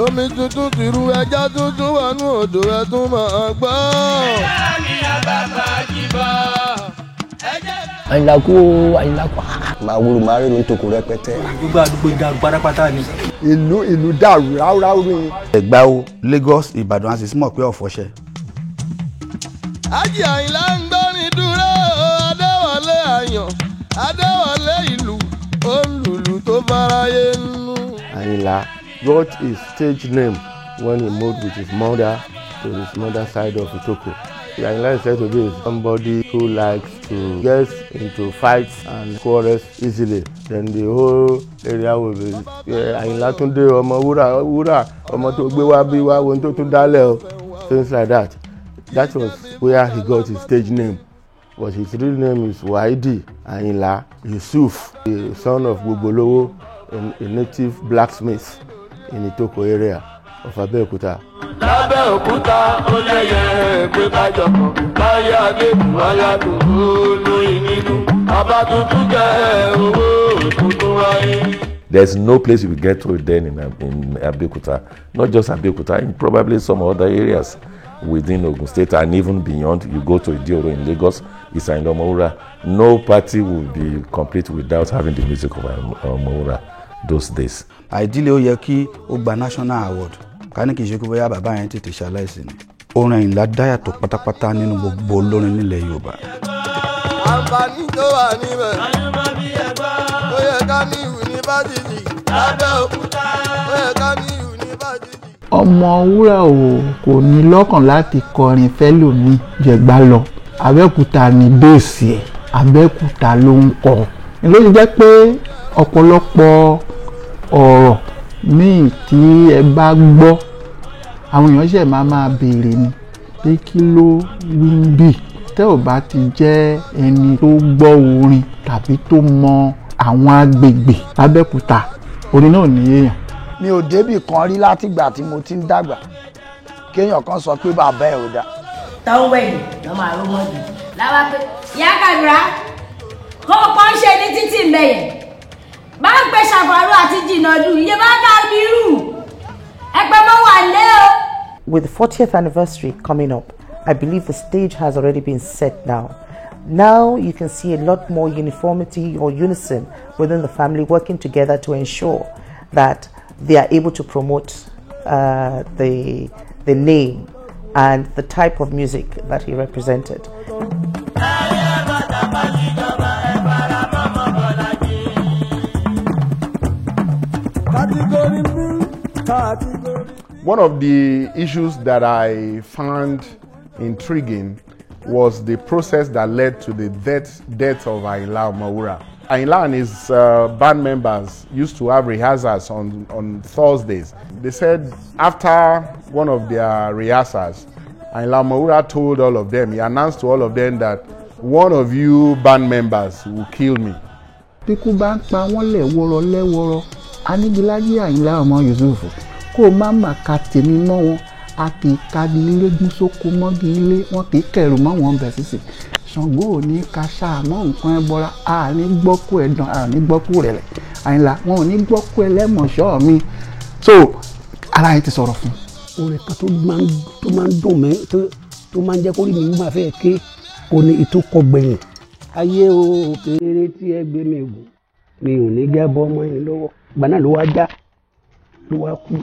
omi tuntun tìrú ẹja tuntun wà nú odò ẹ tún máa gbọ́. ẹja mi àbàbà jìbọ̀. Àyìnlá kú. Màá wúru máa rí ló ń tokò rẹpẹtẹ. Gbogbo àdúgbò ìdá pátápátá ni. Ìlú dàrú ráúráú ni. Ẹ̀gbá o, Lagos, Ìbàdàn àti símọ̀ pé ọ̀fọ̀ṣẹ́. Ájì Àyìnlá ń gbórin dúró Adéwọlé àyàn Adéwọlé ìlú olùlù tó fáráyé nù. Àyìnlá got his stage name when he moved with his mother to his mother's side of Itoko. Àyìnlá is said to be somebody who likes to get into fights and quarrels easily. Then the whole area will be Àyìnlá Túndé ọmọ wúrà ọmọ tó gbé wá bí wá ohun tó tún dálẹ̀ o, things like that. That was where he got his stage name. But his real name is Waidi Àyìnlá Yusuf, the son of Gbogbolowo, a native blacksmith in Itoko area of Abeokuta. Lábẹ́òkúta ó lẹ́yẹ pé kájọ kan báyé àgbẹ̀kùn ayádùn olóyin nínú bàbá tuntun jẹ́ owó tuntun wáyé. There's no place you will get to then in Abeokuta, not just Abeokuta, in probably some other areas within Ogun State and even beyond. You go to Idioro in Lagos, it's Àyìnlá Ọmọwúrà. No party will be complete without having the music of Ọmọwúrà those days. Ideally ó yẹ kí ó gba national award. Ká ní kì í ṣe kó bóyá bàbá yẹn tètè ṣaláìsí ni. Orin Àyìnlá dá yàtọ̀ pátápátá nínú gbogbo olórin nílẹ̀ Yorùbá. Àǹfààní tó wà níbẹ̀ ó yẹ ká ní yunifásitì Lábẹ́òkúta ó yẹ ká ní yunifásitì. Ọmọwúrà kò ní lọ́kàn láti kọrin fẹ́lòmíì jẹ̀gbá lọ. Abẹ́òkúta ni bẹ́ẹ̀sì ẹ̀, Abẹ́òkúta ló ń kọ. Ló ti jẹ́ pé ọ̀pọ̀lọpọ̀ ọ̀rọ̀ míì tí ẹ bá gbọ́ àwọn èèyàn ṣẹ̀ máa béèrè ni pé kí ló wí ń bì tẹ́ ò bá ti jẹ́ ẹni tó gbọ́ orin tàbí tó mọ àwọn agbègbè Abẹ́òkúta orin náà ní èèyàn. Mi ò débì kan rí látìgbà tí mo ti ń dàgbà kéèyàn kan sọ pé bàbá ẹ̀ ò dá. Táwọn wẹ̀yìn lọ́ máa ró mọ́jú láwa pé ìyá Kàbírà kó o pọ́n ṣe ní títì ń bẹ̀yẹ̀ bá ń pè ṣàfàrú àti jìnnàdù iye bá Kábírù ẹgbẹ́ mọ́ wà lé o. With the 40th anniversary coming up, I believe the stage has already been set now. Now you can see a lot more uniformity or unison within the family working together to ensure that they are able to promote the name and the type of music that he represented. One of the issues that I found intriguing was the process that led to the death of Àyìnlá Ọmọwúrà. Àyìnlá and his band members used to have rehearsals on Thursdays. They said after one of their rehearsals, Àyìnlá Ọmọwúrà told all of them, he announced to all of them that one of you band members will kill me. Bíkú bá ń pa wọ́n lẹ́wọ́rọ́ lẹ́wọ́rọ́, Anígilájí Àyìnlá ọmọ Yusuf kó o má mà ka tèmi mọ́ wọn, a kì í kagi ilé gún sóko mọ́gi ilé, wọn kì í kẹrù mọ́ wọn bẹ̀ sísè. Ṣàngó ò ní ka ṣáàmọ́ nǹkan ẹbọra, a ní gbọ́kú ẹ̀dàn, a ní gbọ́kú rẹ̀lẹ̀. Àyìnlá wọn ò ní gbọ́kú ẹlẹ́mọ̀ṣọ́ mi. So ara yẹn ti sọ̀rọ̀ fún. Orin kan tó máa ń dùn mí tó máa ń jẹ́ kó rí mi máa fẹ́ ké kò ní ìtúkọ̀ gbẹ̀yìn. Ayé o kéré tí ẹ gbé mi wò mi ò ní gẹ́ bọ́ ọmọ yẹn lọ́wọ́ ìgbà náà ló wá já ló wá kú.